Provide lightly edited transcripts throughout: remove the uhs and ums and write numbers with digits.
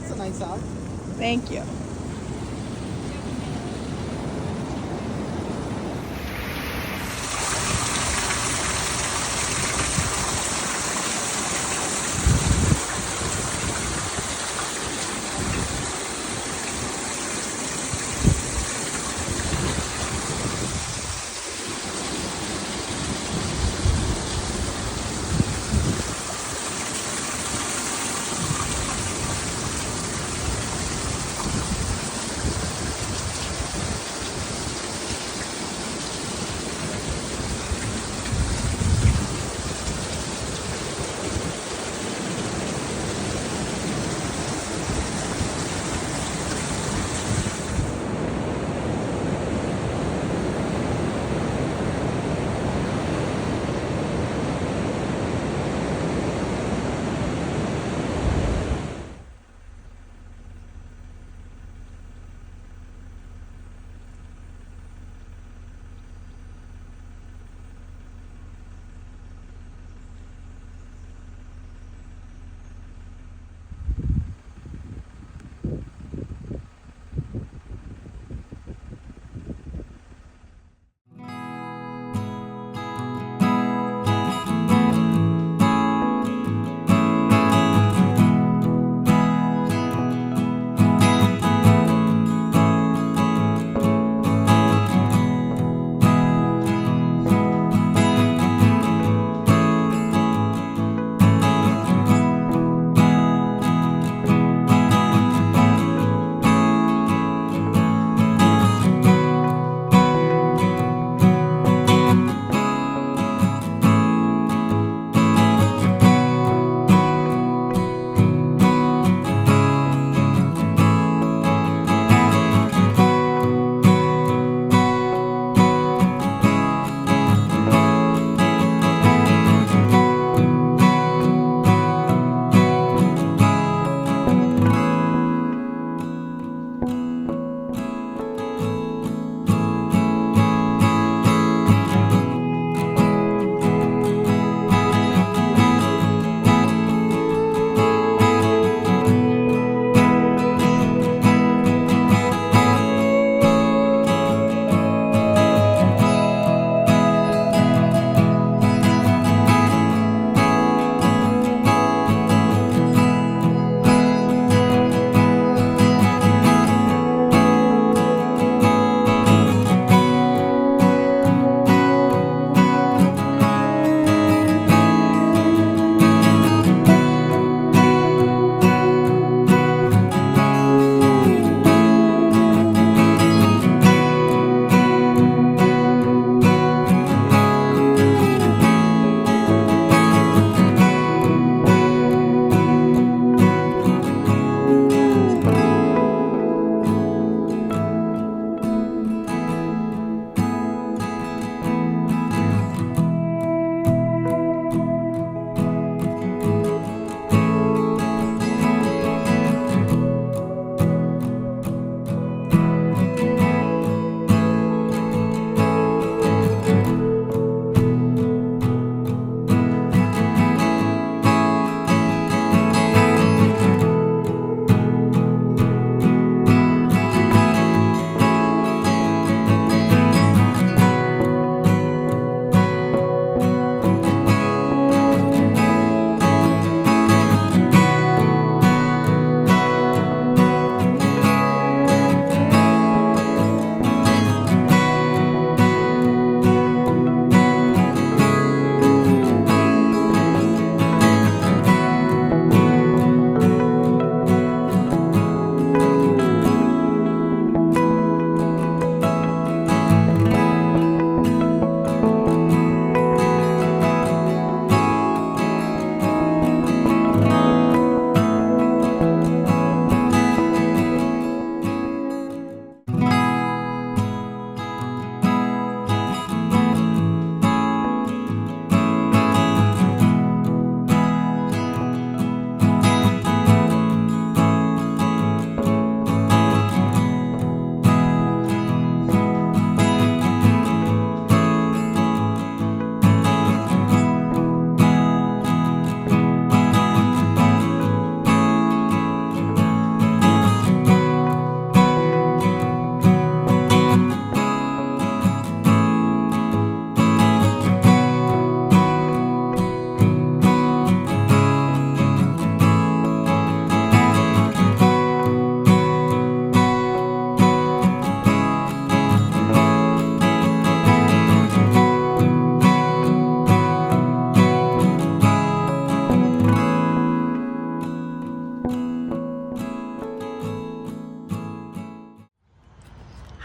That's a nice sock. Thank you.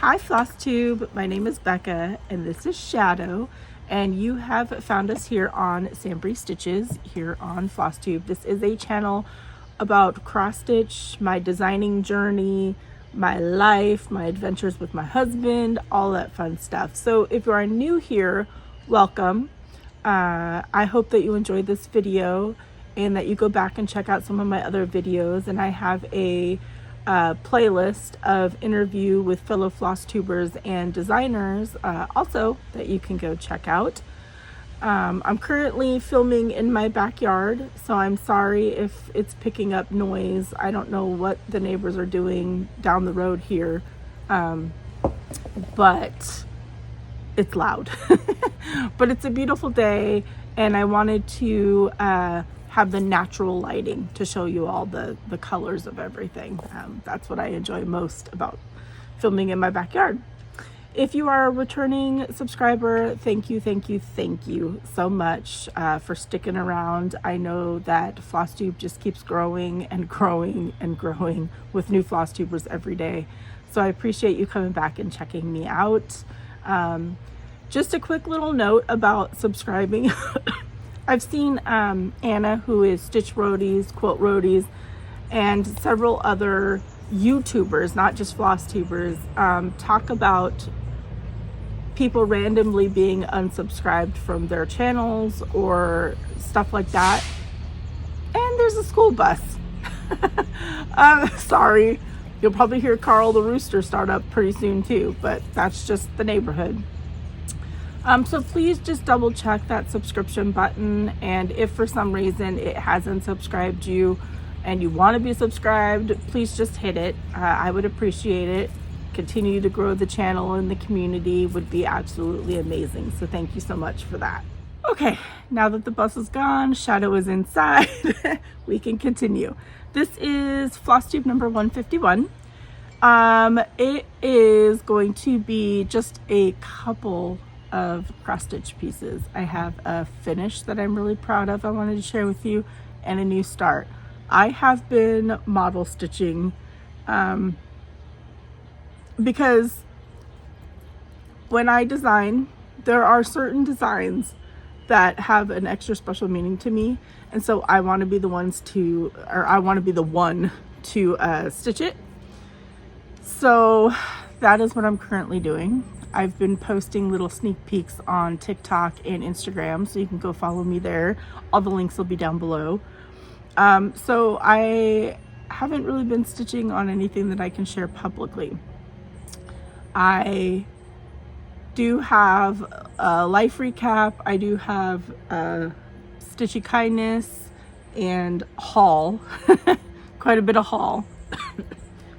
Hi Flosstube, my name is Becca and this is Shadow, and you have found us here on SamBrie Stitches here on Flosstube. This is a channel about cross stitch, my designing journey, my life, my adventures with my husband, all that fun stuff. So if you are new here, welcome. I hope that you enjoyed this video and that you go back and check out some of my other videos, and I have a playlist of interview with fellow Flosstubers and designers also that you can go check out. I'm currently filming in my backyard, so I'm sorry if it's picking up noise. I don't know what the neighbors are doing down the road here, but it's loud. But it's a beautiful day, and I wanted to have the natural lighting to show you all the colors of everything. That's what I enjoy most about filming in my backyard. If you are a returning subscriber, thank you so much for sticking around. I know that Flosstube just keeps growing and growing and growing with new Flosstubers every day. So I appreciate you coming back and checking me out. Just a quick little note about subscribing. I've seen Anna, who is Stitch Roadies, Quilt Roadies, and several other YouTubers, not just Flosstubers, talk about people randomly being unsubscribed from their channels or stuff like that. And there's a school bus. Sorry, you'll probably hear Carl the Rooster start up pretty soon too, but that's just the neighborhood. So please just double check that subscription button, and if for some reason it hasn't subscribed you and you want to be subscribed, please just hit it. I would appreciate it. Continue to grow the channel and the community would be absolutely amazing. So thank you so much for that. Okay, now that the bus is gone, Shadow is inside, we can continue. This is Flosstube number 151. It is going to be just a couple of cross stitch pieces. I have a finish that I'm really proud of I wanted to share with you, and a new start. I have been model stitching because when I design, there are certain designs that have an extra special meaning to me, and so I want to be the one to stitch it. So that is what I'm currently doing. I've been posting little sneak peeks on TikTok and Instagram, so you can go follow me there. All the links will be down below. So I haven't really been stitching on anything that I can share publicly. I do have a life recap. I do have a Stitchy Kindness and haul, quite a bit of haul.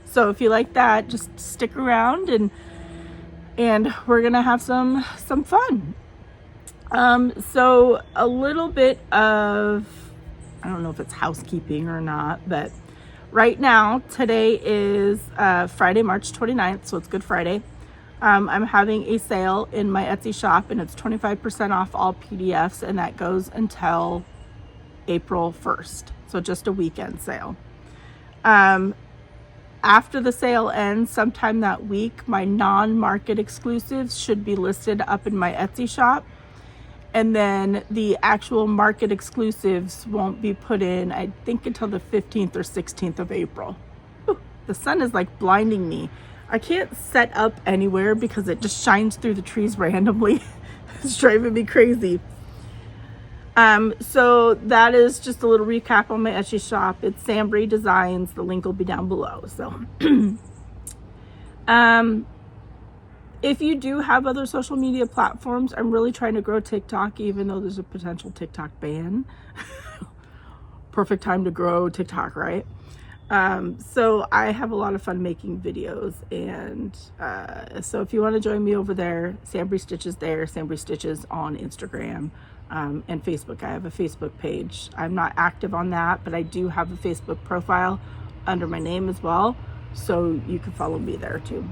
So if you like that, just stick around and we're gonna have some fun. So a little bit of, I don't know if it's housekeeping or not, but right now, today is Friday, March 29th, so it's Good Friday. I'm having a sale in my Etsy shop, and it's 25% off all PDFs, and that goes until April 1st, so just a weekend sale. After the sale ends sometime that week, my non-market exclusives should be listed up in my Etsy shop, and then the actual market exclusives won't be put in, I think, until the 15th or 16th of April. Whew, the sun is like blinding me. I can't set up anywhere because it just shines through the trees randomly. It's driving me crazy. So that is just a little recap on my Etsy shop. It's SamBrie Designs. The link will be down below. So, if you do have other social media platforms, I'm really trying to grow TikTok, even though there's a potential TikTok ban. Perfect time to grow TikTok, right? So I have a lot of fun making videos, and so if you want to join me over there, SamBrie Stitches there, SamBrie Stitches on Instagram. And Facebook. I have a Facebook page. I'm not active on that, but I do have a Facebook profile under my name as well, so you can follow me there too.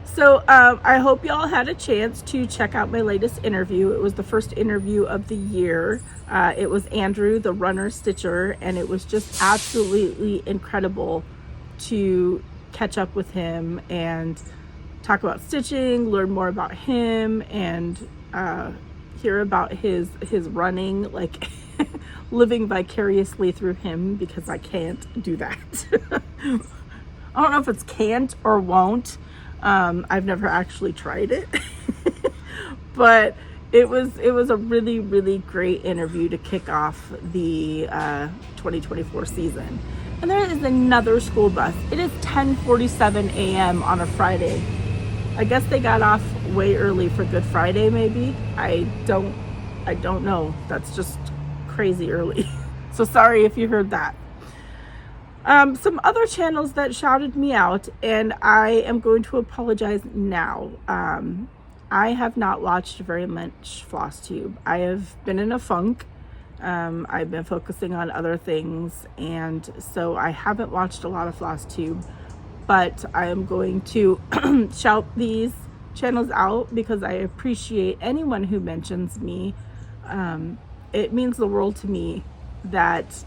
So I hope y'all had a chance to check out my latest interview. It was the first interview of the year. It was Andrew, the runner stitcher, and it was just absolutely incredible to catch up with him and talk about stitching, learn more about him, and hear about his running, like living vicariously through him, because I can't do that. I don't know if it's can't or won't. I've never actually tried it. But it was a really, really great interview to kick off the 2024 season. And there is another school bus. It is 10:47 a.m. on a Friday. I guess they got off way early for Good Friday, maybe. I don't know. That's just crazy early. So sorry if you heard that. Some other channels that shouted me out, and I am going to apologize now. I have not watched very much Flosstube. I have been in a funk. I've been focusing on other things, and so I haven't watched a lot of Flosstube, but I am going to shout these channels out because I appreciate anyone who mentions me. It means the world to me that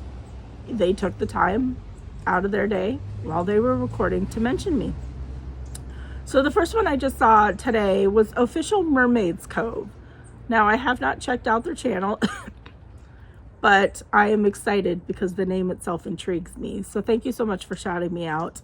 they took the time out of their day while they were recording to mention me. So the first one I just saw today was Official Mermaids Cove. Now, I have not checked out their channel, but I am excited because the name itself intrigues me. So thank you so much for shouting me out.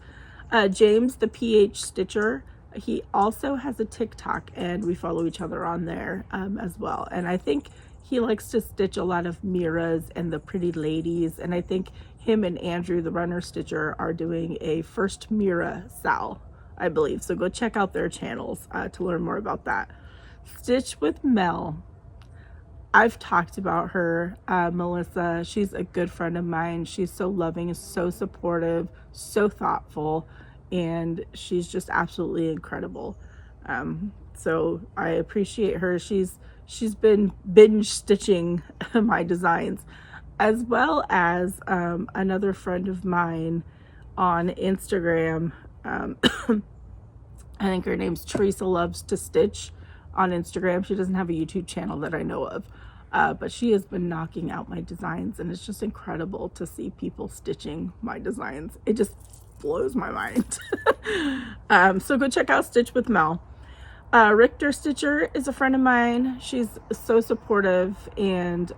James, the PH Stitcher, he also has a TikTok, and we follow each other on there as well. And I think he likes to stitch a lot of Miras and the Pretty Ladies. And I think him and Andrew, the runner stitcher, are doing a first Mira Sal, I believe. So go check out their channels to learn more about that. Stitch with Mel. I've talked about her, Melissa. She's a good friend of mine. She's so loving, so supportive, so thoughtful, and she's just absolutely incredible. So I appreciate her. She's been binge stitching my designs, as well as another friend of mine on Instagram. I think her name's Theresa Loves to Stitch on Instagram. She doesn't have a YouTube channel that I know of, but she has been knocking out my designs, and it's just incredible to see people stitching my designs. It just blows my mind. So go check out Stitch with Mel. Richter Stitcher is a friend of mine. She's so supportive, and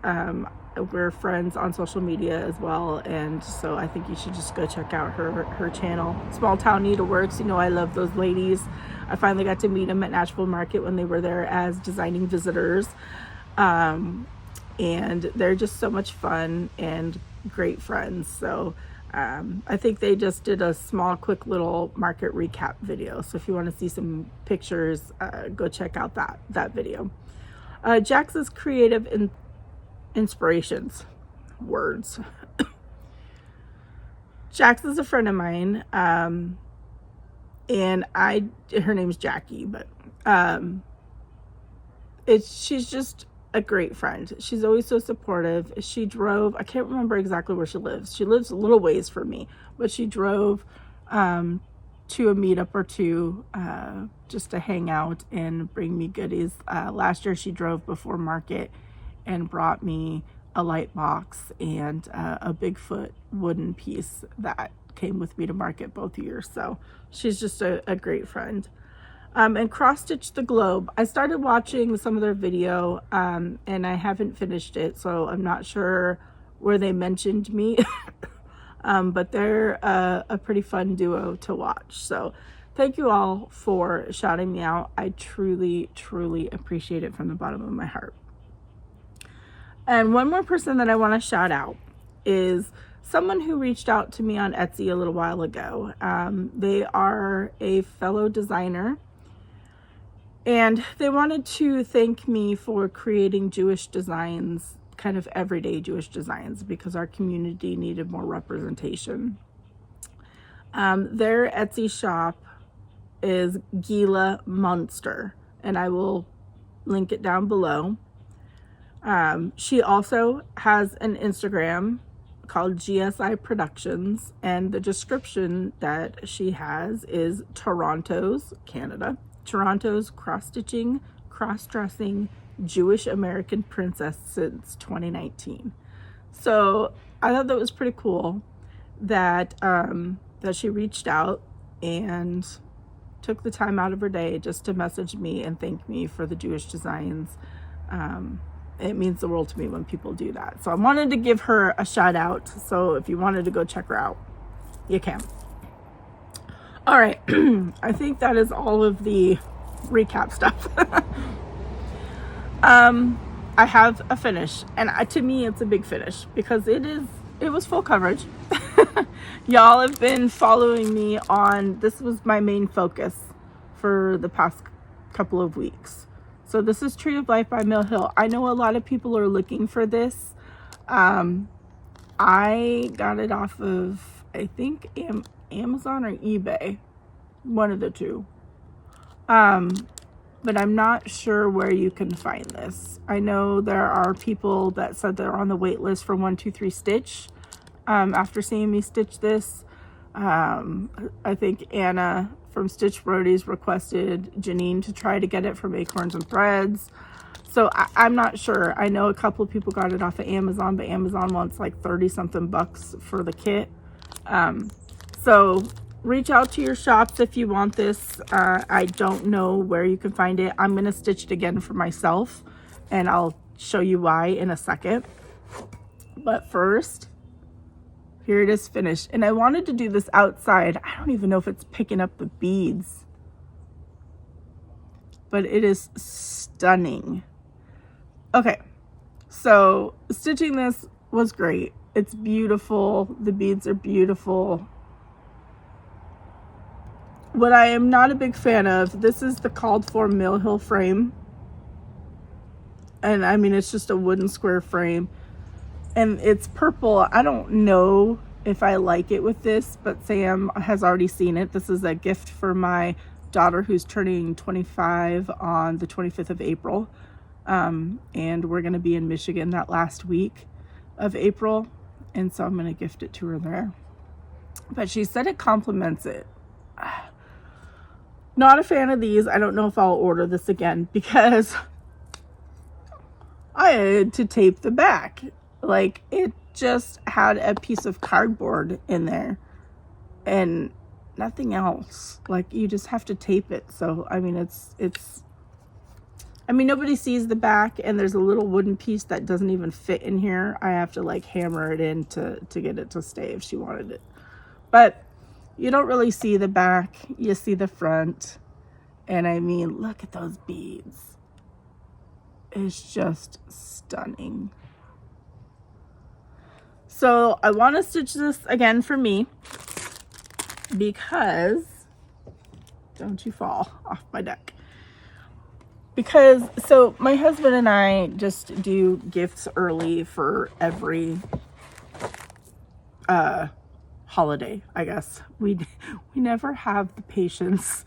we're friends on social media as well, and so I think you should just go check out her channel. Small Town Needleworks, you know, I love those ladies. I finally got to meet them at Nashville Market when they were there as designing visitors, and they're just so much fun and great friends. So I think they just did a small, quick little market recap video. So if you want to see some pictures, go check out that video. Jax's Creative Inspirations. Words. Jax is a friend of mine, and her name's Jackie, but she's just a great friend. She's always so supportive. She drove, I can't remember exactly where she lives. She lives a little ways from me, but she drove to a meetup or two just to hang out and bring me goodies. Last year she drove before market and brought me a light box and a Bigfoot wooden piece that came with me to market both years. So she's just a great friend. And Cross Stitch the Globe. I started watching some of their video, and I haven't finished it, so I'm not sure where they mentioned me. But they're a pretty fun duo to watch. So thank you all for shouting me out. I truly, truly appreciate it from the bottom of my heart. And one more person that I want to shout out is someone who reached out to me on Etsy a little while ago. They are a fellow designer, and they wanted to thank me for creating Jewish designs, kind of everyday Jewish designs, because our community needed more representation. Their Etsy shop is Gila Munster, and I will link it down below. She also has an Instagram called GSI Productions, and the description that she has is Toronto's, Canada, Toronto's cross-stitching, cross-dressing Jewish American princess since 2019. So I thought that was pretty cool that that she reached out and took the time out of her day just to message me and thank me for the Jewish designs. It means the world to me when people do that. So I wanted to give her a shout out. So if you wanted to go check her out, you can. All right. I think that is all of the recap stuff. I have a finish, and to me it's a big finish because it was full coverage. Y'all have been following me on, this was my main focus for the past couple of weeks. So this is Tree of Life by Mill Hill. I know a lot of people are looking for this. I got it off of, I think, Amazon or eBay, one of the two. But I'm not sure where you can find this. I know there are people that said they're on the wait list for 123 Stitch. After seeing me stitch this, I think Anna from Stitch Brodies requested Janine to try to get it from Acorns and Threads. So I'm not sure. I know a couple of people got it off of Amazon, but Amazon wants like 30 something bucks for the kit. So reach out to your shops if you want this. I don't know where you can find it. I'm going to stitch it again for myself, and I'll show you why in a second. But first, here it is finished. And I wanted to do this outside. I don't even know if it's picking up the beads, but it is stunning. Okay, so stitching this was great. It's beautiful. The beads are beautiful. What I am not a big fan of, this is the called for Mill Hill frame. And I mean, it's just a wooden square frame. And it's purple. I don't know if I like it with this, but Sam has already seen it. This is a gift for my daughter who's turning 25 on the 25th of April. And we're going to be in Michigan that last week of April. And so I'm going to gift it to her there. But she said it complements it. Not a fan of these. I don't know if I'll order this again because I had to tape the back. Like, it just had a piece of cardboard in there and nothing else. Like, you just have to tape it. So I mean, I mean, nobody sees the back, and there's a little wooden piece that doesn't even fit in here. I have to like hammer it in to get it to stay if she wanted it. But you don't really see the back, you see the front. And I mean, look at those beads. It's just stunning. So I want to stitch this again for me because, don't you fall off my deck. Because, so my husband and I just do gifts early for every holiday, I guess. We never have the patience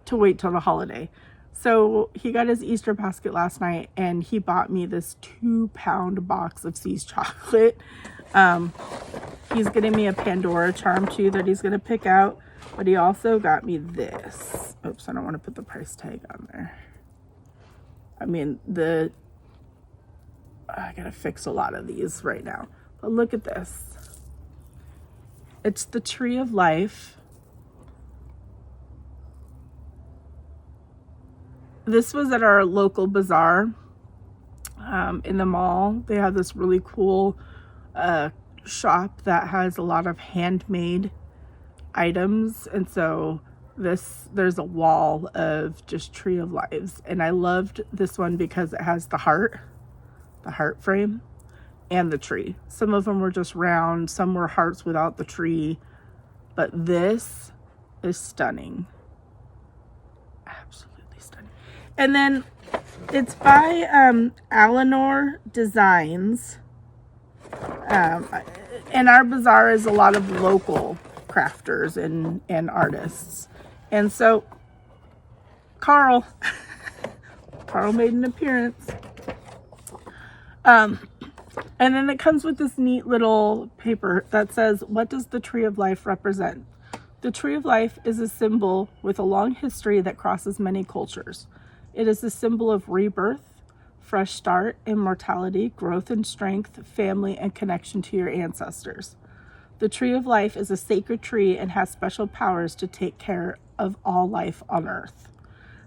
to wait till the holiday. So he got his Easter basket last night, and he bought me this 2-pound box of See's chocolate. He's getting me a Pandora charm too that he's gonna pick out, but he also got me this. Oops, I don't want to put the price tag on there. I mean, I gotta fix a lot of these right now, but look at this. It's the Tree of Life. This was at our local bazaar in the mall. They have this really cool shop that has a lot of handmade items, and so there's a wall of just Tree of Lives, and I loved this one because it has the heart frame and the tree. Some of them were just round, some were hearts without the tree, but this is stunning. Absolutely stunning. And then it's by Eleanor Designs. And our bazaar is a lot of local crafters and artists. And so Carl made an appearance. And then it comes with this neat little paper that says, what does the Tree of Life represent? The Tree of Life is a symbol with a long history that crosses many cultures. It is a symbol of rebirth, fresh start, immortality, growth and strength, family, and connection to your ancestors. The tree of life is a sacred tree and has special powers to take care of all life on earth.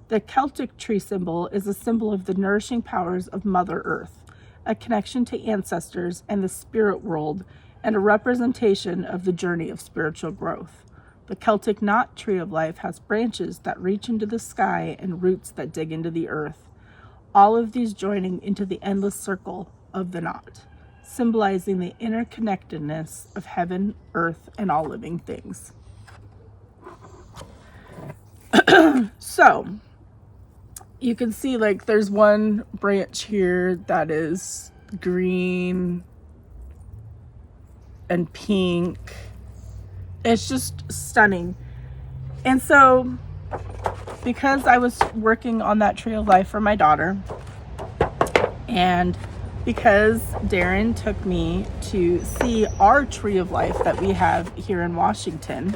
The Celtic tree symbol is a symbol of the nourishing powers of Mother Earth, a connection to ancestors and the spirit world, and a representation of the journey of spiritual growth. The Celtic knot tree of life has branches that reach into the sky and roots that dig into the earth, all of these joining into the endless circle of the knot, symbolizing the interconnectedness of heaven, earth, and all living things. So, you can see like there's one branch here that is green and pink. It's just stunning. And so, because I was working on that tree of life for my daughter, and because Darren took me to see our tree of life that we have here in Washington,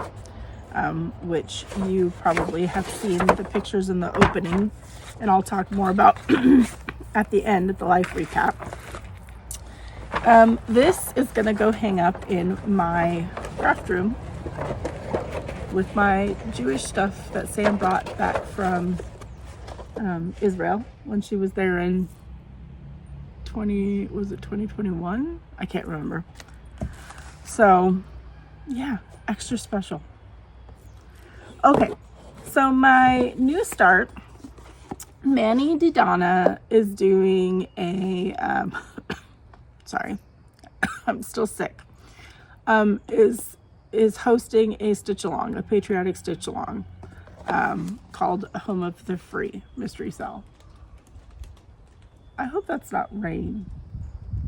which you probably have seen the pictures in the opening, and I'll talk more about at the end at the life recap. This is gonna go hang up in my craft room with my Jewish stuff that Sam brought back from Israel when she was there in 2021? I can't remember. So yeah, extra special. Okay, so my new start, Manny DiDonna is doing a sorry, I'm still sick, is hosting a stitch along, a patriotic stitch along, called Home of the Free Mystery Cell. I hope that's not rain.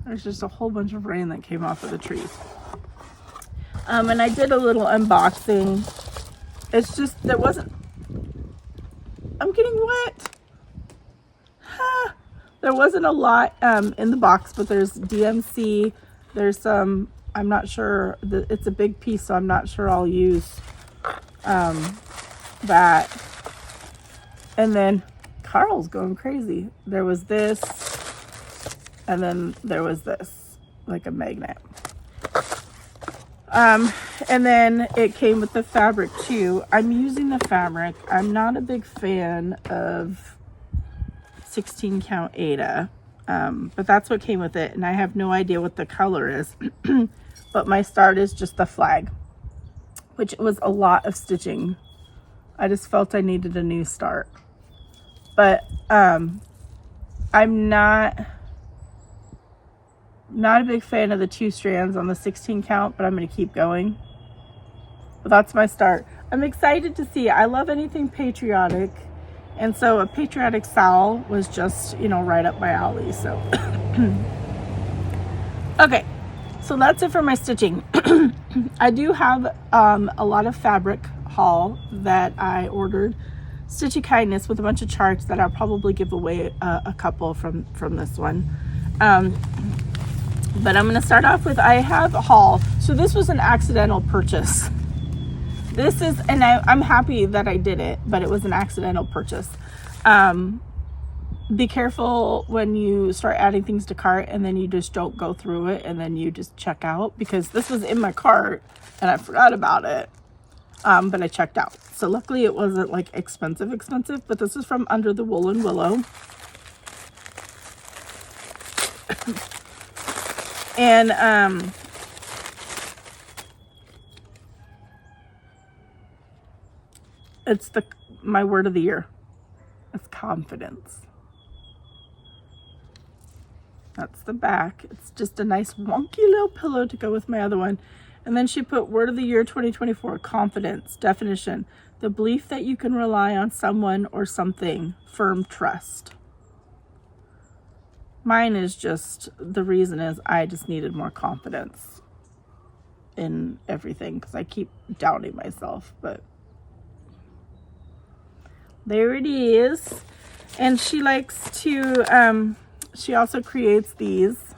There's just a whole bunch of rain that came off of the trees. And I did a little unboxing. It's just, there wasn't, I'm getting wet. There wasn't a lot in the box, but there's DMC. There's some, I'm not sure, it's a big piece, so I'm not sure I'll use that. And then Carl's going crazy. There was this, and then there was this, like a magnet. And then it came with the fabric too. I'm using the fabric. I'm not a big fan of 16 count Aida, but that's what came with it, and I have no idea what the color is. But my start is just the flag, which was a lot of stitching. I just felt I needed a new start. But I'm not a big fan of the 2 strands on the 16 count, but I'm going to keep going. But that's my start. I'm excited to see. I love anything patriotic, and so a patriotic Sal was just, you know, right up my alley. So okay, so that's it for my stitching. I do have a lot of fabric haul that I ordered, Stitchy Kindness, with a bunch of charts that I'll probably give away a couple from this one. But I'm going to start off with, I have a haul. So this was an accidental purchase. This is, and I'm happy that I did it, but it was an accidental purchase. Be careful when you start adding things to cart and then you just don't go through it and then you just check out, because this was in my cart and I forgot about it. But I checked out. So luckily it wasn't like expensive, but this is from Underthewoolenwillow. And it's my word of the year. It's confidence. That's the back. It's just a nice wonky little pillow to go with my other one. And then she put word of the year 2024, confidence, definition, the belief that you can rely on someone or something, firm trust. Mine is just, the reason is I just needed more confidence in everything because I keep doubting myself, but there it is. And she likes to, she also creates these,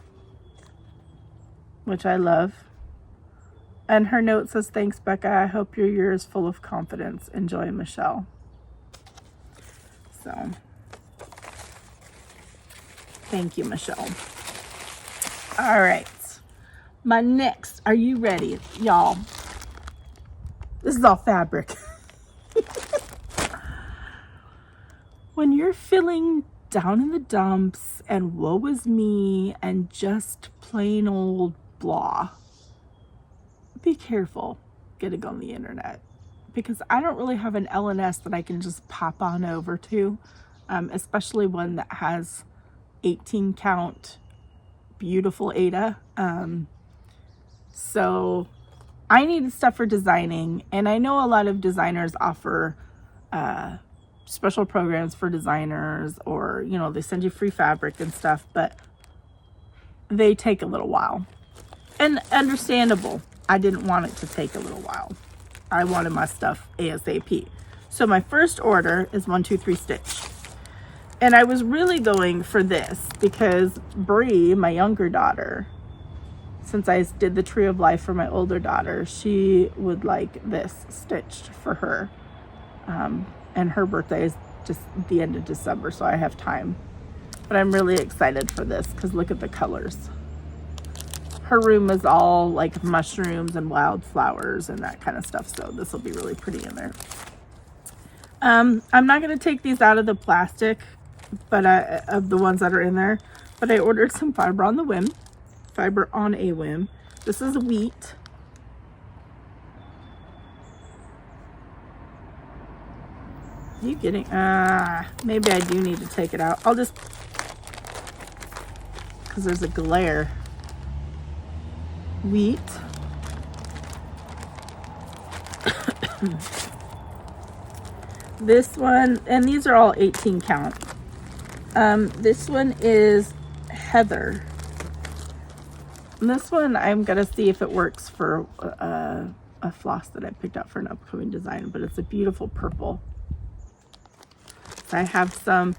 which I love. And her note says, thanks, Becca. I hope your year is full of confidence. Enjoy, Michelle. So, thank you, Michelle. All right. My next, are you ready, y'all? This is all fabric. When you're feeling down in the dumps and woe is me and just plain old blah, be careful getting on the internet, because I don't really have an LNS that I can just pop on over to, especially one that has 18 count beautiful Aida. So I needed stuff for designing, and I know a lot of designers offer special programs for designers, or you know, they send you free fabric and stuff, but they take a little while, and understandable. I didn't want it to take a little while. I wanted my stuff ASAP. So my first order is 123 Stitch. And I was really going for this because Brie, my younger daughter, since I did the Tree of Life for my older daughter, she would like this stitched for her. And her birthday is just the end of December, so I have time. But I'm really excited for this because look at the colors. Her room is all like mushrooms and wildflowers and that kind of stuff, so this will be really pretty in there. I'm not going to take these out of the plastic, but of the ones that are in there, but I ordered some fiber on a whim. This is wheat. You getting, maybe I do need to take it out. I'll just, because there's a glare. Wheat. This one, and these are all 18 count. This one is heather. And this one I'm gonna see if it works for a floss that I picked out for an upcoming design, but it's a beautiful purple. I have some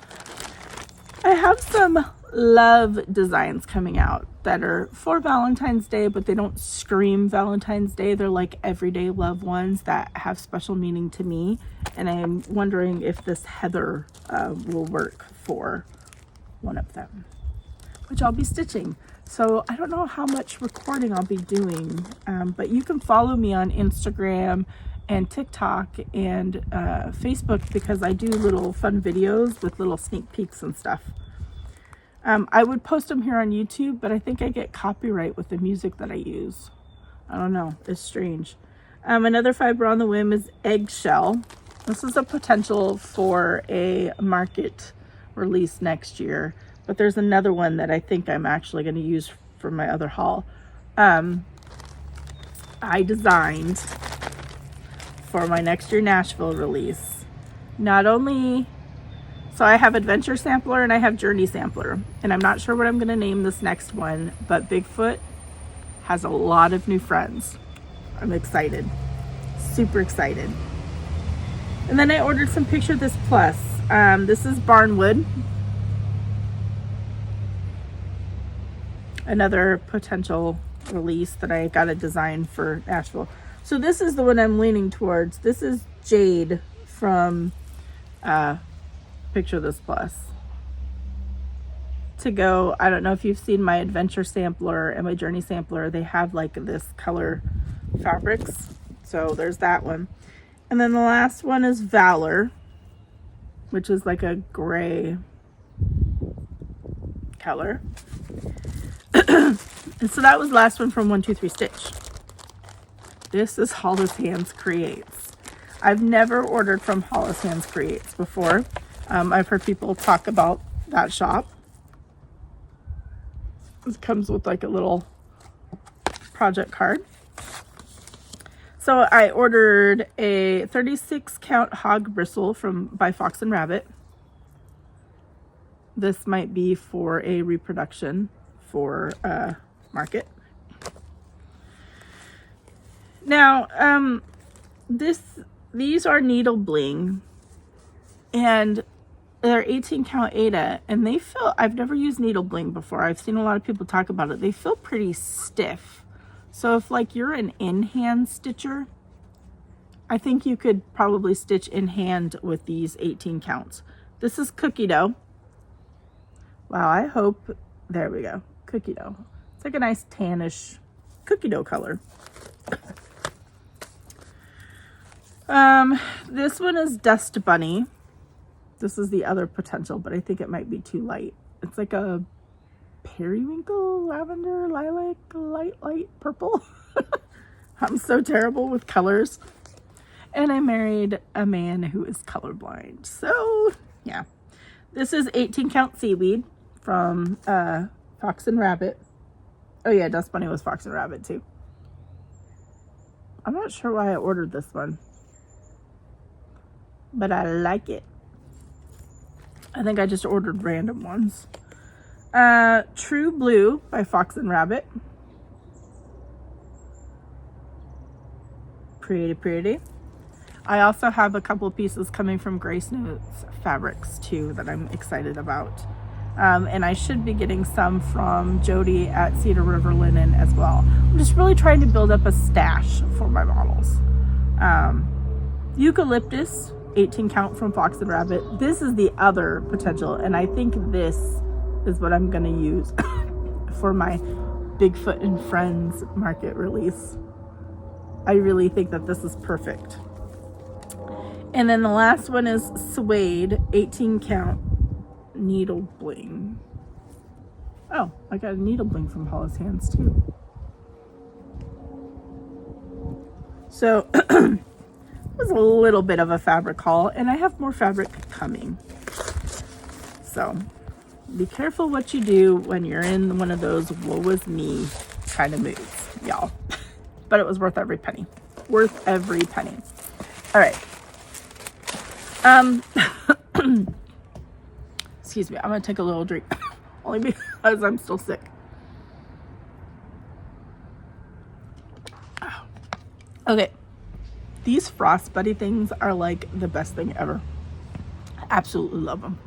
love designs coming out that are for Valentine's Day, but they don't scream Valentine's Day. They're like everyday love ones that have special meaning to me, and I'm wondering if this heather will work for one of them, which I'll be stitching. So I don't know how much recording I'll be doing, but you can follow me on Instagram and TikTok and Facebook, because I do little fun videos with little sneak peeks and stuff. I would post them here on YouTube, but I think I get copyright with the music that I use. I don't know, it's strange. Another fiber on the whim is eggshell. This is a potential for a market release next year, but there's another one that I think I'm actually going to use for my other haul. I designed for my next year Nashville release, not only, so I have Adventure Sampler and I have Journey Sampler, and I'm not sure what I'm going to name this next one, but Bigfoot has a lot of new friends. I'm excited, super excited. And then I ordered some Picture This Plus. This is Barnwood, another potential release that I got a design for Nashville. So this is the one I'm leaning towards. This is Jade from Picture This Plus. To go, I don't know if you've seen my Adventure Sampler and my Journey Sampler. They have like this color fabrics. So there's that one. And then the last one is Valor, which is like a gray color. And so that was the last one from 123 Stitch. This is Hollis Hands Creates. I've never ordered from Hollis Hands Creates before. I've heard people talk about that shop. It comes with like a little project card. So I ordered a 36 count hog bristle by Fox and Rabbit. This might be for a reproduction for market. Now, these are needle bling, and they're 18 count Aida, and they feel, I've never used needle bling before. I've seen a lot of people talk about it. They feel pretty stiff. So if like you're an in-hand stitcher, I think you could probably stitch in hand with these 18 counts. This is cookie dough. Wow, I hope, there we go, cookie dough. It's like a nice tannish cookie dough color. This one is Dust Bunny. This is the other potential, but I think it might be too light. It's like a periwinkle, lavender, lilac, light purple. I'm so terrible with colors. And I married a man who is colorblind. So, yeah. This is 18 count seaweed from Fox and Rabbit. Oh yeah, Dust Bunny was Fox and Rabbit too. I'm not sure why I ordered this one, but I like it. I think I just ordered random ones. True Blue by Fox and Rabbit. Pretty, pretty. I also have a couple pieces coming from Grace Notes Fabrics too that I'm excited about. And I should be getting some from Jody at Cedar River Linen as well. I'm just really trying to build up a stash for my models. Eucalyptus, 18 count from Fox and Rabbit. This is the other potential, and I think this is what I'm going to use for my Bigfoot and Friends market release. I really think that this is perfect. And then the last one is Suede, 18 count needle bling. Oh, I got a needle bling from Hollis Hands too. So it was a little bit of a fabric haul, and I have more fabric coming. So be careful what you do when you're in one of those woe is me kind of moods, y'all. But it was worth every penny. Worth every penny. All right. Excuse me, I'm gonna take a little drink. Only because I'm still sick. Okay, these Frost Buddy things are like the best thing ever. I absolutely love them.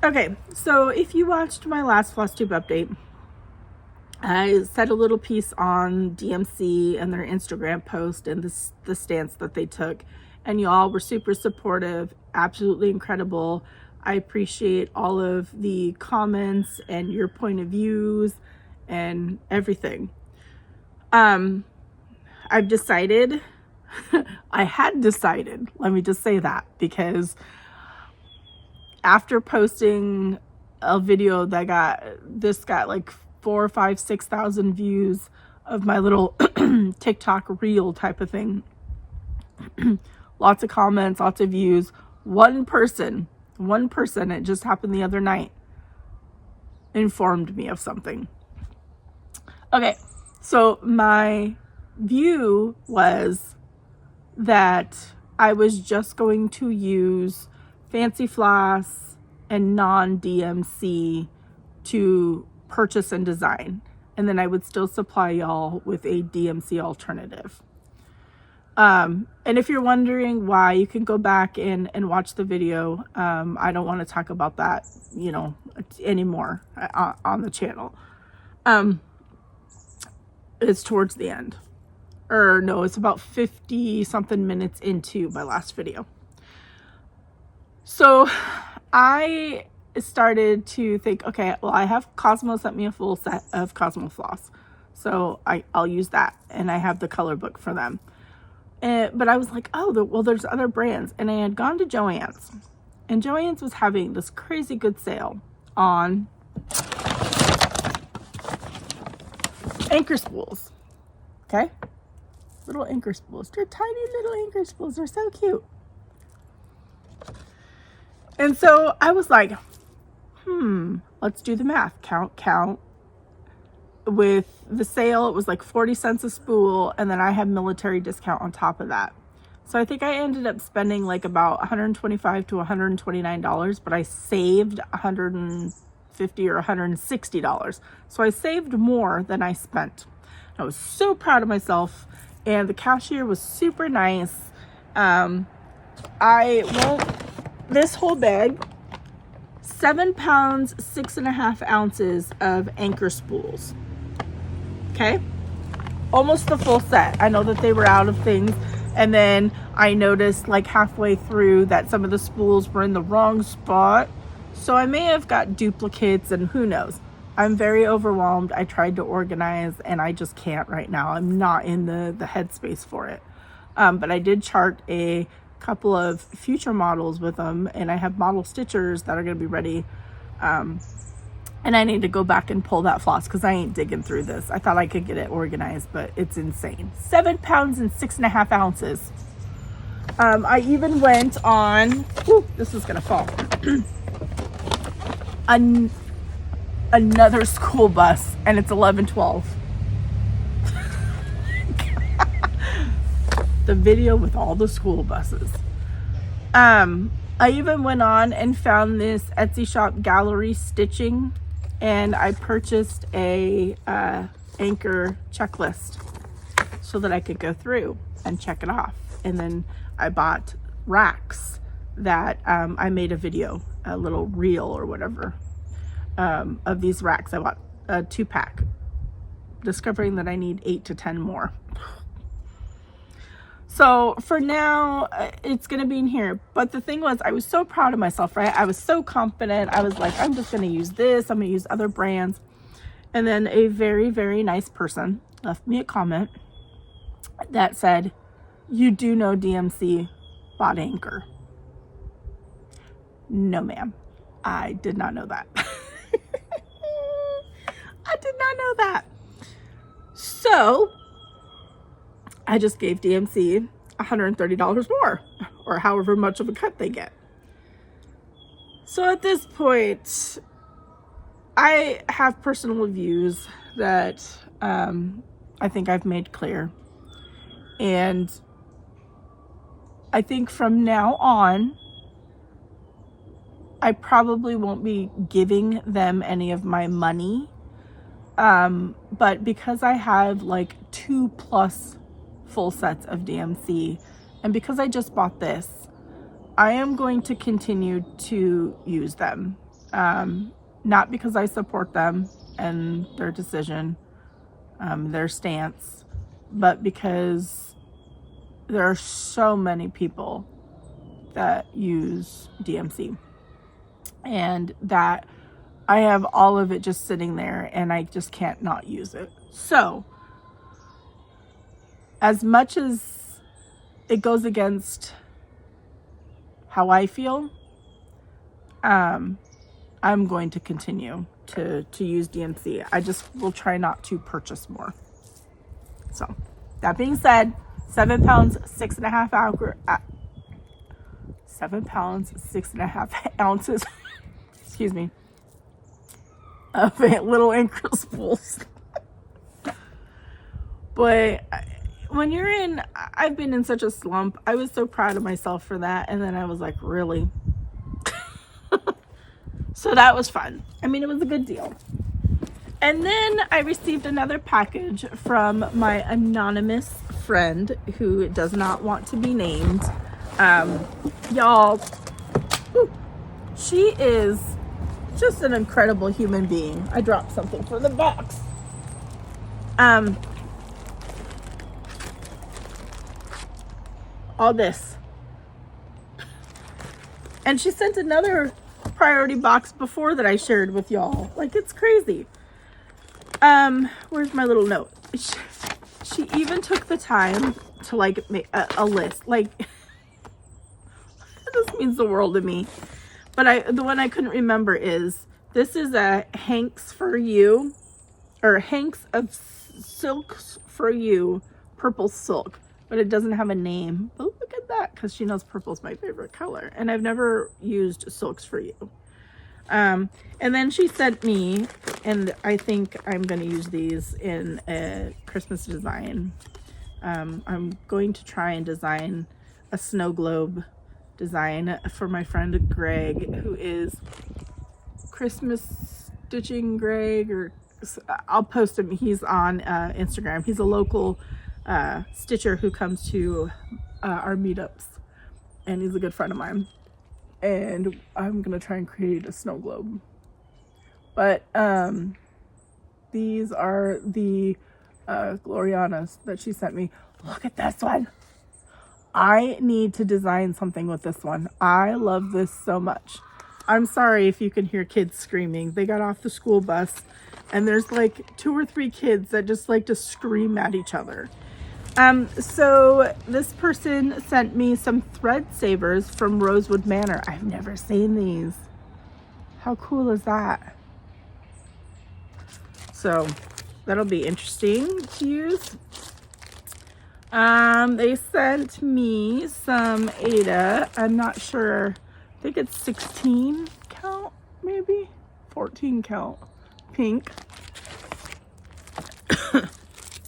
Okay, so if you watched my last Flosstube update, I said a little piece on DMC and their Instagram post and the stance that they took, and y'all were super supportive, absolutely incredible. I appreciate all of the comments and your point of views and everything. I've decided, I had decided, let me just say that, because after posting a video that got like 4,000, 5,000, 6,000 views of my little TikTok reel type of thing. Lots of comments, lots of views. One person, it just happened the other night, informed me of something. Okay, so my view was that I was just going to use Fancy Floss and non-DMC to purchase and design, and then I would still supply y'all with a DMC alternative. And if you're wondering why, you can go back and watch the video. I don't want to talk about that, anymore on the channel. It's towards the end. Or no, it's about 50 something minutes into my last video. So I started to think, okay, well, I have Cosmo sent me a full set of Cosmo Floss. So I'll use that. And I have the color book for them. But I was like, oh, well, there's other brands. And I had gone to Joann's. And Joann's was having this crazy good sale on anchor spools. Okay? Little anchor spools. They're tiny little anchor spools. They're so cute. And so I was like, let's do the math. Count. With the sale, it was like 40 cents a spool, and then I had military discount on top of that. So I think I ended up spending like about $125 to $129, but I saved $150 or $160. So I saved more than I spent. I was so proud of myself, and the cashier was super nice. This whole bag, 7 pounds, 6.5 ounces of anchor spools. Okay, almost the full set. I know that they were out of things, and then I noticed like halfway through that some of the spools were in the wrong spot, so I may have got duplicates, and who knows. I'm very overwhelmed. I tried to organize and I just can't right now. I'm not in the headspace for it. But I did chart a couple of future models with them, and I have model stitchers that are going to be ready. And I need to go back and pull that floss because I ain't digging through this. I thought I could get it organized, but it's insane. 7 pounds and 6.5 ounces. I even went on, whew, this is gonna fall. Another school bus, and it's 11:12. The video with all the school buses. I even went on and found this Etsy shop, Gallery Stitching, and I purchased a anchor checklist so that I could go through and check it off. And then I bought racks that I made a video, a little reel or whatever, of these racks. I bought a 2-pack, discovering that I need 8 to 10 more. So for now, it's going to be in here. But the thing was, I was so proud of myself, right? I was so confident. I was like, I'm just going to use this. I'm going to use other brands. And then a very, very nice person left me a comment that said, you do know DMC bought Anchor. No, ma'am. I did not know that. I did not know that. So I just gave DMC $130 more, or however much of a cut they get. So at this point, I have personal views that I think I've made clear. And I think from now on, I probably won't be giving them any of my money. But because I have like 2+ full sets of DMC, and because I just bought this, I am going to continue to use them. Not because I support them and their decision, their stance, but because there are so many people that use DMC, and that I have all of it just sitting there and I just can't not use it. So as much as it goes against how I feel, I'm going to continue to use DMC. I just will try not to purchase more. So that being said, 7 pounds, 6.5 ounces, 7 pounds, 6.5 ounces, excuse me, of little anchor spools. But when you're in, I've been in such a slump. I was so proud of myself for that. And then I was like, really? So that was fun. I mean, it was a good deal. And then I received another package from my anonymous friend who does not want to be named. Y'all, she is just an incredible human being. I dropped something from the box. All this. And she sent another priority box before that I shared with y'all. Like, it's crazy. Where's my little note? She even took the time to like make a list. Like, this means the world to me. But the one I couldn't remember is, this is a Hanks for You, or Hanks of Silks for You, purple silk, but it doesn't have a name. But look at that, because she knows purple's my favorite color, and I've never used Silks for You. And then she sent me, and I think I'm going to use these in a Christmas design. I'm going to try and design a snow globe design for my friend Greg, who is Christmas Stitching Greg, or I'll post him. He's on Instagram. He's a local stitcher who comes to our meetups, and he's a good friend of mine. And I'm gonna try and create a snow globe. But these are the Glorianas that she sent me. Look at this one. I need to design something with this one. I love this so much. I'm sorry if you can hear kids screaming. They got off the school bus and there's like 2 or 3 kids that just like to scream at each other. So this person sent me some thread savers from Rosewood Manor. I've never seen these. How cool is that? So that'll be interesting to use. They sent me some Ada. I'm not sure. I think it's 16 count, maybe 14 count pink.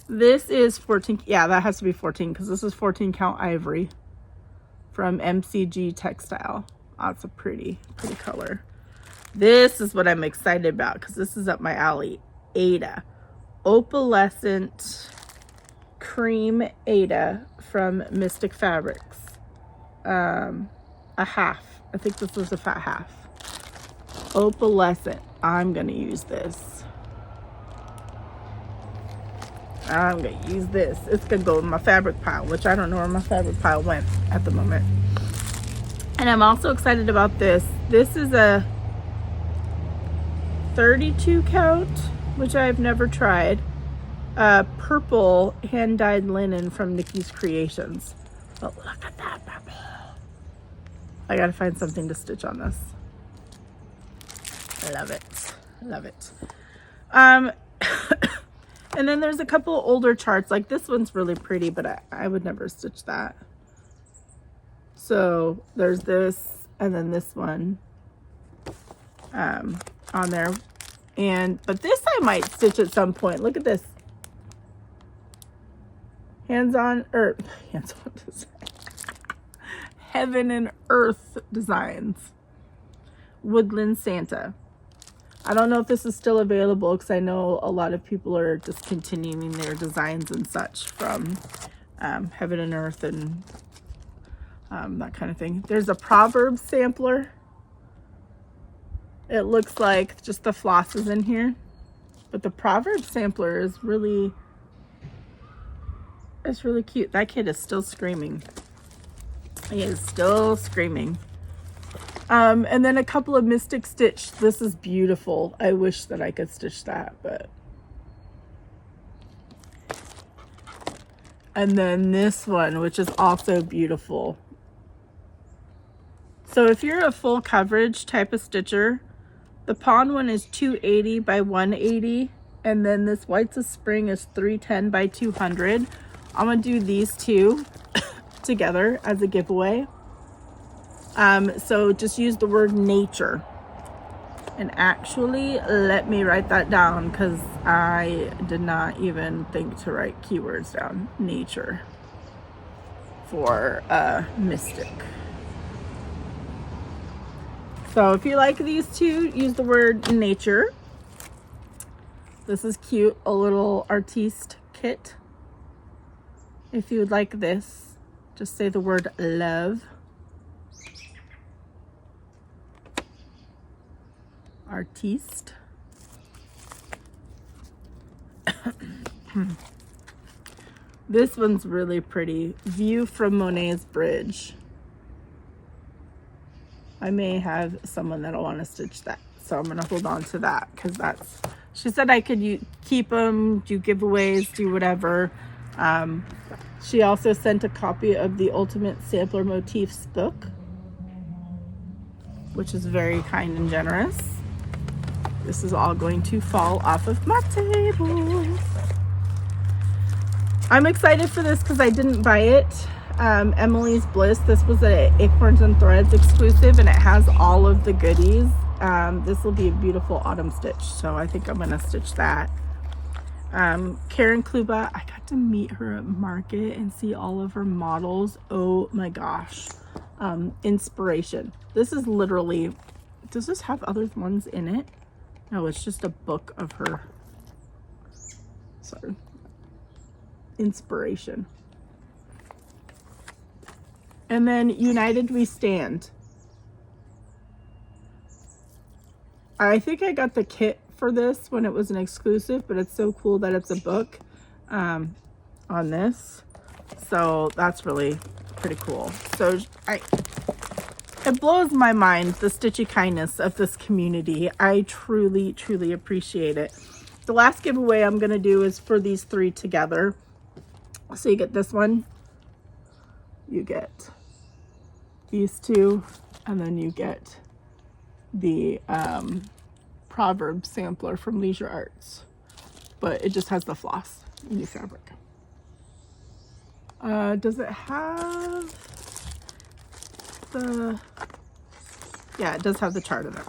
This is 14. Yeah, that has to be 14 because this is 14 count ivory from MCG Textile. Oh, it's a pretty color. This is what I'm excited about because this is up my alley. Ada, opalescent cream Ada from Mystic Fabrics. A half. I think this was a fat half. Opalescent. I'm gonna use this. I'm gonna use this. It's gonna go in my fabric pile, which I don't know where my fabric pile went at the moment. And I'm also excited about this. This is a 32 count, which I've never tried. Purple hand-dyed linen from Nikki's Creations. But look at that purple. I gotta find something to stitch on this. I love it. Love it. And then there's a couple older charts. Like this one's really pretty, but I would never stitch that. So there's this and then this one on there. But this I might stitch at some point. Look at this. Hands-on design. Heaven and Earth Designs. Woodland Santa. I don't know if this is still available because I know a lot of people are discontinuing their designs and such from Heaven and Earth and that kind of thing. There's a Proverbs sampler. It looks like just the floss is in here, but the Proverbs sampler is really, it's really cute. That kid is still screaming. He is still screaming. And then a couple of Mystic Stitch. This is beautiful. I wish that I could stitch that, but. And then this one, which is also beautiful. So if you're a full coverage type of stitcher, the Pond one is 280 by 180. And then this Whites of Spring is 310 by 200. I'm gonna do these two together as a giveaway. So just use the word nature. And actually, let me write that down because I did not even think to write keywords down. Nature for Mystic. So if you like these two, use the word nature. This is cute, a little artiste kit. If you would like this, just say the word love. Artiste. This one's really pretty. View from Monet's Bridge. I may have someone that'll want to stitch that, so I'm gonna hold on to that because that's, she said I could keep them, do giveaways, do whatever. She also sent a copy of the Ultimate Sampler Motifs book, which is very kind and generous. This is all going to fall off of my table. I'm excited for this because I didn't buy it. Emily's Bliss. This was an Acorns and Threads exclusive, and it has all of the goodies. This will be a beautiful autumn stitch, so I think I'm going to stitch that. Karen Kluba, I got to meet her at market and see all of her models. Oh my gosh. Inspiration. This is literally, does this have other ones in it? No, it's just a book of her. Sorry. Inspiration. And then United We Stand. I think I got the kit for this when it was an exclusive, but it's so cool that it's a book on this. So that's really pretty cool. So It blows my mind, the stitchy kindness of this community. I truly, truly appreciate it. The last giveaway I'm going to do is for these 3 together. So you get this one, you get these 2, and then you get the Proverb sampler from Leisure Arts. But it just has the floss, new fabric. Does it have the... Yeah, it does have the chart in it.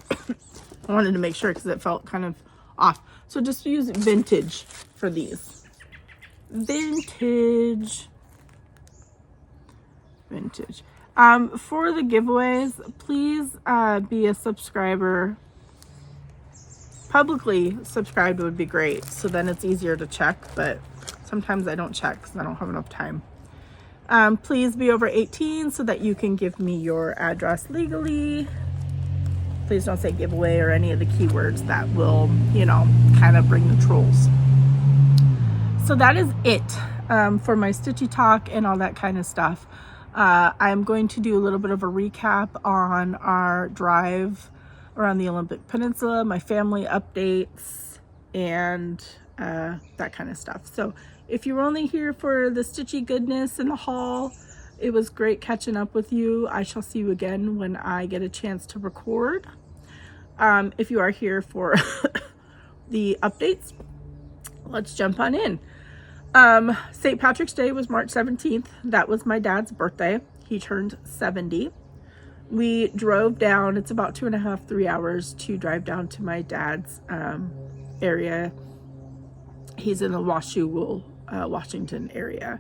I wanted to make sure because it felt kind of off. So just use vintage for these. Vintage. For the giveaways, please be a subscriber. Publicly subscribed would be great, so then it's easier to check, but sometimes I don't check because I don't have enough time. Please be over 18 so that you can give me your address legally. Please don't say giveaway or any of the keywords that will, you know, kind of bring the trolls. So that is it for my stitchy talk and all that kind of stuff. I'm going to do a little bit of a recap on our drive around the Olympic Peninsula, my family updates, and that kind of stuff. So if you were only here for the stitchy goodness and the haul, it was great catching up with you. I shall see you again when I get a chance to record. If you are here for the updates, let's jump on in. St. Patrick's Day was March 17th. That was my dad's birthday. He turned 70. We drove down. It's about 2.5, 3 hours to drive down to my dad's area. He's in the Washougal, Washington area.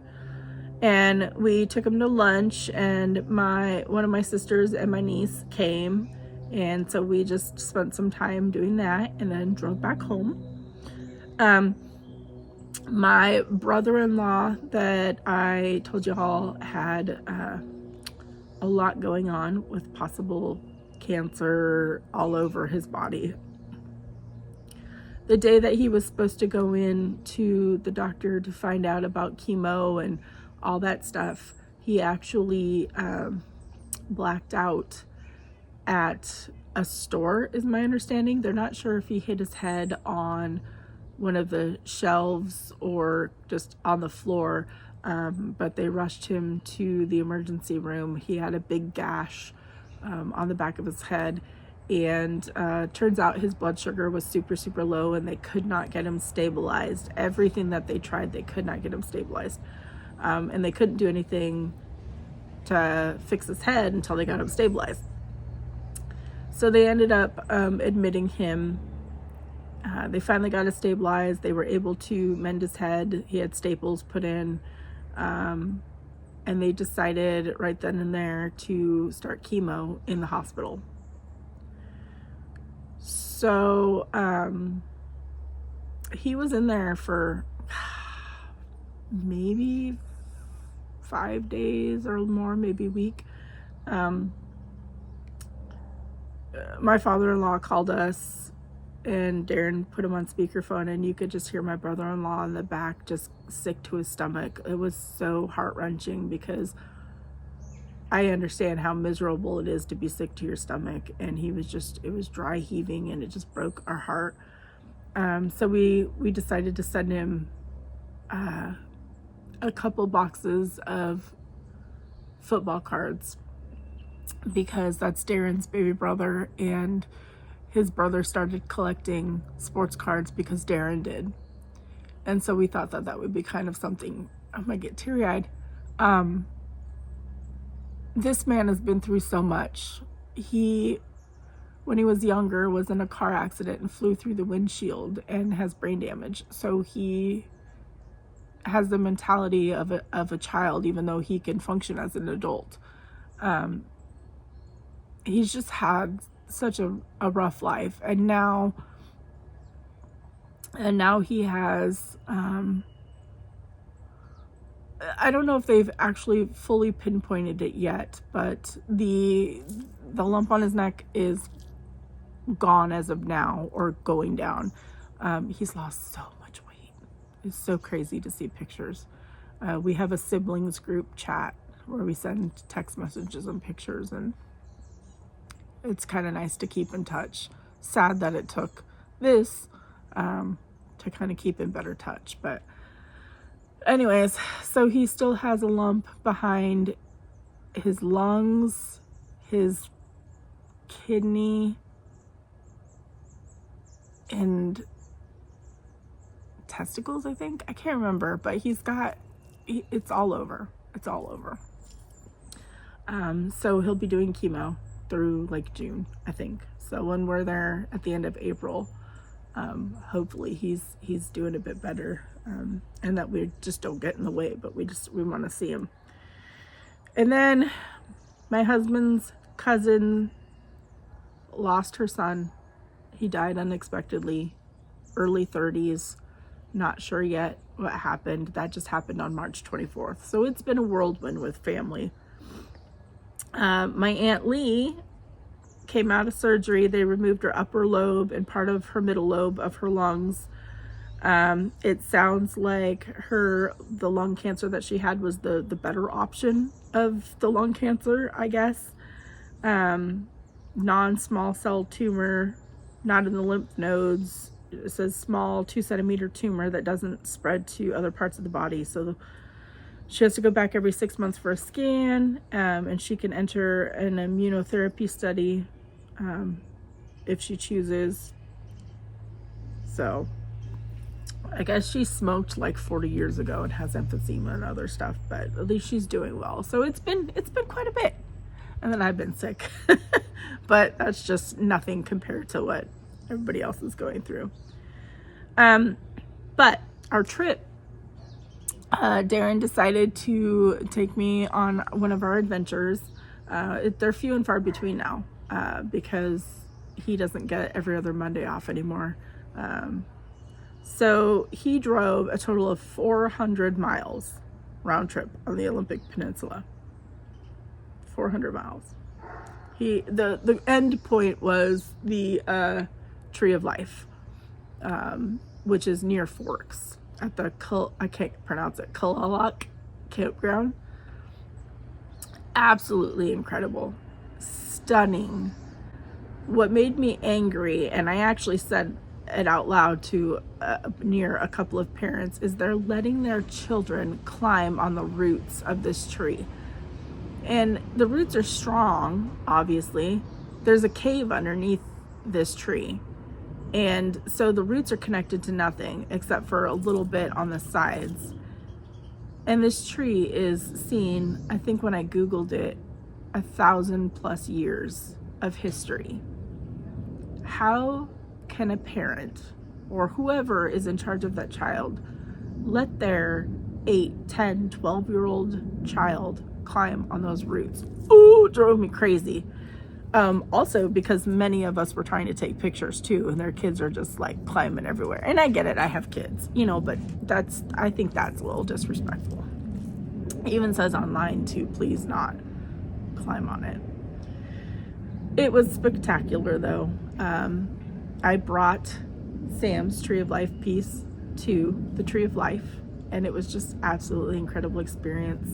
And we took him to lunch, and one of my sisters and my niece came, and so we just spent some time doing that and then drove back home. My brother-in-law that I told you all had a lot going on with possible cancer all over his body. The day that he was supposed to go in to the doctor to find out about chemo and all that stuff, he actually blacked out at a store, is my understanding. They're not sure if he hit his head on one of the shelves or just on the floor, but they rushed him to the emergency room. He had a big gash on the back of his head, and turns out his blood sugar was super, super low, and they could not get him stabilized. Everything that they tried, they could not get him stabilized, and they couldn't do anything to fix his head until they got him stabilized. So they ended up admitting him. They finally got it stabilized. They were able to mend his head. He had staples put in, and they decided right then and there to start chemo in the hospital. So he was in there for maybe 5 days or more, maybe a week. My father-in-law called us, and Darren put him on speakerphone, and you could just hear my brother-in-law in the back just sick to his stomach. It was so heart-wrenching because I understand how miserable it is to be sick to your stomach, and he was just, it was dry heaving, and it just broke our heart. So we decided to send him a couple boxes of football cards, because that's Darren's baby brother, and his brother started collecting sports cards because Darren did. And so we thought that that would be kind of something. I might get teary-eyed. This man has been through so much. He, when he was younger, was in a car accident and flew through the windshield and has brain damage. So he has the mentality of a child, even though he can function as an adult. He's just had such a rough life, and now he has I don't know if they've actually fully pinpointed it yet, but the lump on his neck is gone as of now, or going down. He's lost so much weight. It's so crazy to see pictures. We have a siblings group chat where we send text messages and pictures, and it's kind of nice to keep in touch. Sad that it took this to kind of keep in better touch. But anyways, so he still has a lump behind his lungs, his kidney, and testicles, I think. I can't remember, but it's all over. It's all over. So he'll be doing chemo through like June, I think. So when we're there at the end of April, hopefully he's doing a bit better, and that we just don't get in the way, but we want to see him. And then my husband's cousin lost her son. He died unexpectedly, early 30s. Not sure yet what happened. That just happened on March 24th. So it's been a whirlwind with family. My Aunt Lee came out of surgery. They removed her upper lobe and part of her middle lobe of her lungs. It sounds like the lung cancer that she had was the better option of the lung cancer, I guess. Non-small cell tumor, not in the lymph nodes. It says small 2-centimeter tumor that doesn't spread to other parts of the body. So she has to go back every 6 months for a scan, and she can enter an immunotherapy study if she chooses. So I guess she smoked like 40 years ago and has emphysema and other stuff, but at least she's doing well. So it's been quite a bit. And then I've been sick, but that's just nothing compared to what everybody else is going through. But our trip, Darren decided to take me on one of our adventures. They're few and far between now, because he doesn't get every other Monday off anymore. So he drove a total of 400 miles round trip on the Olympic Peninsula. 400 miles. The end point was the Tree of Life, which is near Forks at the I can't pronounce it, Kulalak campground. Absolutely incredible, stunning. What made me angry, and I actually said it out loud to near a couple of parents, is they're letting their children climb on the roots of this tree. And the roots are strong, obviously. There's a cave underneath this tree. And so the roots are connected to nothing except for a little bit on the sides. And this tree is seen, I think when I Googled it, 1,000+ years of history. How can a parent or whoever is in charge of that child let their 8, 10, 12-year-old child climb on those roots? Ooh, it drove me crazy. Also because many of us were trying to take pictures too, and their kids are just like climbing everywhere. And I get it, I have kids, but I think that's a little disrespectful. It even says online to please not climb on it. It was spectacular though. I brought Sam's Tree of Life piece to the Tree of Life, and it was just absolutely incredible experience.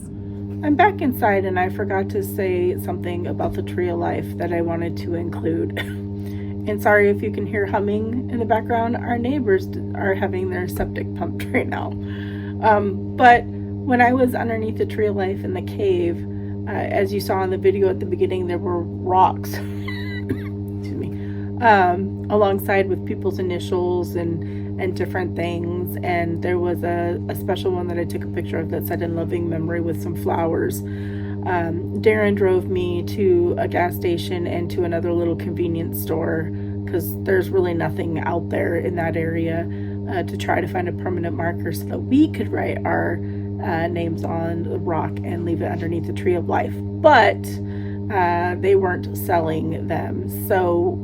I'm back inside, and I forgot to say something about the Tree of Life that I wanted to include. And sorry if you can hear humming in the background. Our neighbors are having their septic pumped right now. But when I was underneath the Tree of Life in the cave, as you saw in the video at the beginning, there were rocks excuse me, alongside with people's initials and different things. And there was a special one that I took a picture of that said "in loving memory" with some flowers. Darren drove me to a gas station and to another little convenience store, because there's really nothing out there in that area, to try to find a permanent marker so that we could write our names on the rock and leave it underneath the Tree of Life. But they weren't selling them, so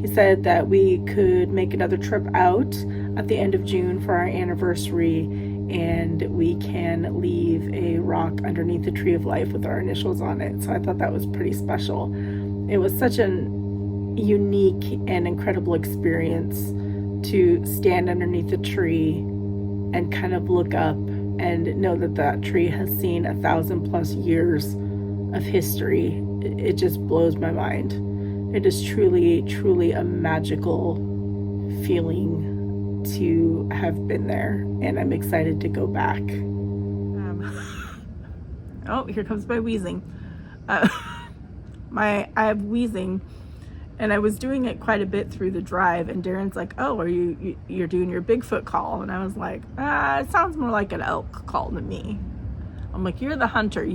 he said that we could make another trip out at the end of June for our anniversary, and we can leave a rock underneath the Tree of Life with our initials on it. So I thought that was pretty special. It was such an unique and incredible experience to stand underneath the tree and kind of look up and know that that tree has seen 1,000+ years of history. It just blows my mind. It is truly, truly a magical feeling to have been there, and I'm excited to go back. Oh, here comes my wheezing. I have wheezing, and I was doing it quite a bit through the drive, and Darren's like, oh, are you're doing your Bigfoot call? And I was like, it sounds more like an elk call to me. I'm like, you're the hunter.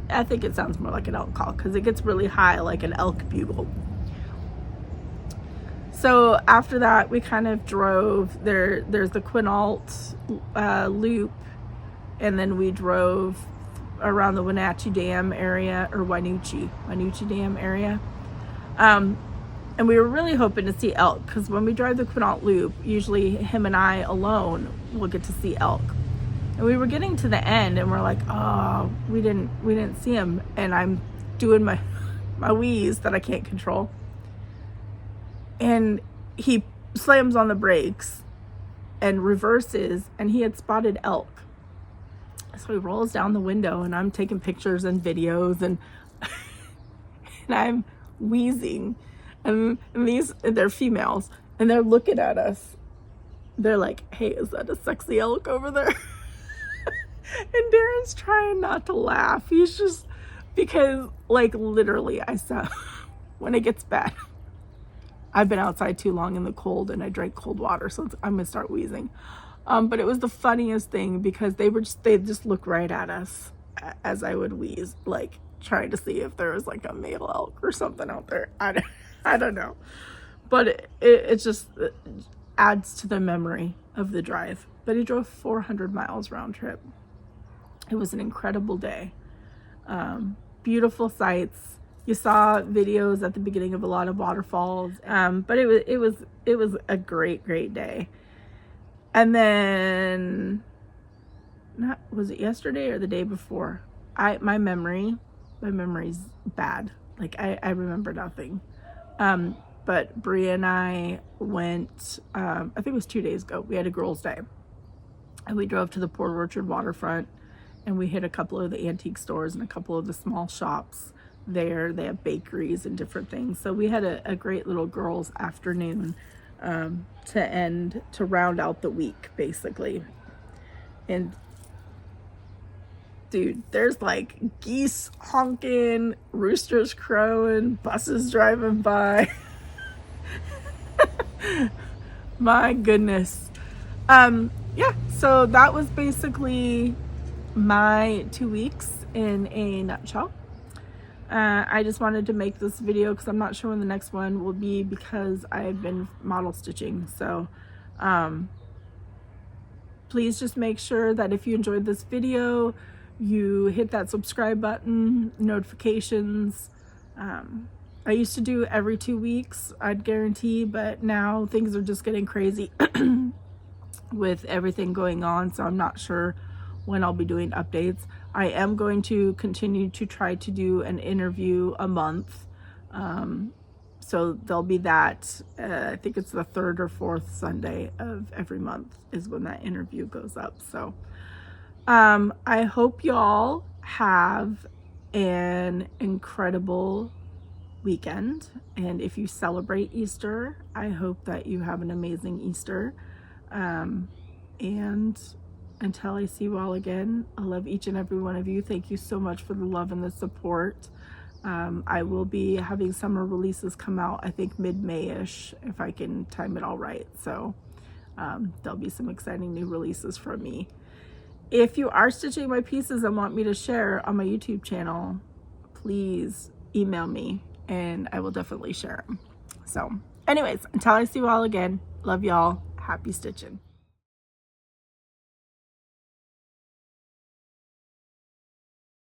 I think it sounds more like an elk call because it gets really high like an elk bugle. So after that, we kind of drove there. There's the Quinault loop, and then we drove around the Wenatchee Dam area, or Wynoochee Dam area. And we were really hoping to see elk because when we drive the Quinault loop, usually him and I alone will get to see elk. And we were getting to the end, and we're like, oh, we didn't see him. And I'm doing my wheeze that I can't control. And he slams on the brakes and reverses, and he had spotted elk. So he rolls down the window, and I'm taking pictures and videos, and and I'm wheezing. And they're females, and they're looking at us. They're like, hey, is that a sexy elk over there? And Darren's trying not to laugh. He's just, because like literally I saw, when it gets bad, I've been outside too long in the cold, and I drank cold water, so I'm gonna start wheezing. But it was the funniest thing because they just look right at us as I would wheeze, like trying to see if there was like a male elk or something out there. I don't know, but it just adds to the memory of the drive. But he drove 400 miles round trip. It was an incredible day. Beautiful sights. You saw videos at the beginning of a lot of waterfalls, but it was a great day. And then, was it yesterday or the day before? My memory's bad. Like I remember nothing. But Brie and I went, I think it was 2 days ago. We had a girls' day, and we drove to the Port Orchard waterfront, and we hit a couple of the antique stores and a couple of the small shops there. They have bakeries and different things. So we had a great little girls' afternoon to round out the week, basically. And dude, there's like geese honking, roosters crowing, buses driving by. My goodness. Yeah, so that was basically my 2 weeks in a nutshell. I just wanted to make this video because I'm not sure when the next one will be because I've been model stitching. So please just make sure that if you enjoyed this video, you hit that subscribe button, notifications. I used to do every 2 weeks, I'd guarantee, but now things are just getting crazy with everything going on, so I'm not sure when I'll be doing updates. I am going to continue to try to do an interview a month. So there'll be that, I think it's the 3rd or 4th Sunday of every month is when that interview goes up. So I hope y'all have an incredible weekend, and if you celebrate Easter, I hope that you have an amazing Easter. And until I see you all again, I love each and every one of you. Thank you so much for the love and the support. I will be having summer releases come out, I think mid-May-ish, if I can time it all right. So there'll be some exciting new releases from me. If you are stitching my pieces and want me to share on my YouTube channel, please email me and I will definitely share them. So anyways, until I see you all again, love y'all. Happy stitching.